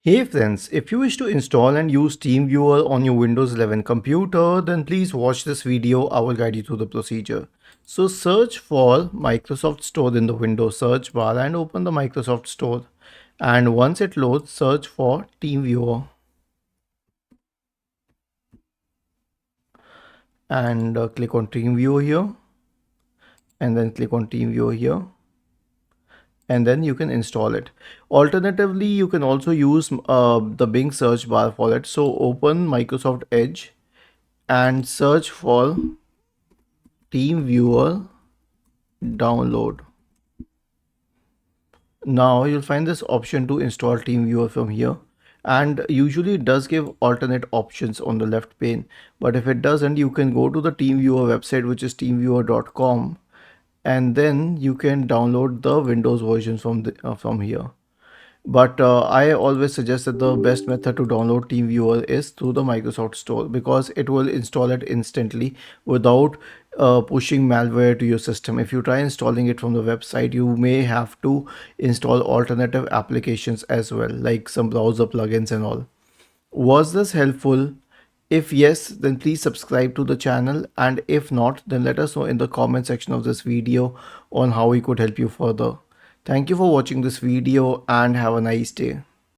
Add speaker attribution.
Speaker 1: Hey friends, if you wish to install and use TeamViewer on your Windows 11 computer, then please watch this video. I will guide you through the procedure. So search for Microsoft Store in the Windows search bar and open the Microsoft Store. And once it loads, search for TeamViewer and click on TeamViewer here and then click on TeamViewer here. And then you can install it. Alternatively, you can also use the Bing search bar for it. So open Microsoft Edge and search for TeamViewer download. Now you'll find this option to install TeamViewer from here, and usually it does give alternate options on the left pane, but if it doesn't, you can go to the TeamViewer website, which is teamviewer.com, and then you can download the Windows version from here. But I always suggest that the best method to download TeamViewer is through the Microsoft Store, because it will install it instantly without pushing malware to your system. If you try installing it from the website, you may have to install alternative applications as well, like some browser plugins and all. Was this helpful? If yes, then please subscribe to the channel, and if not, then let us know in the comment section of this video on how we could help you further. Thank you for watching this video and have a nice day.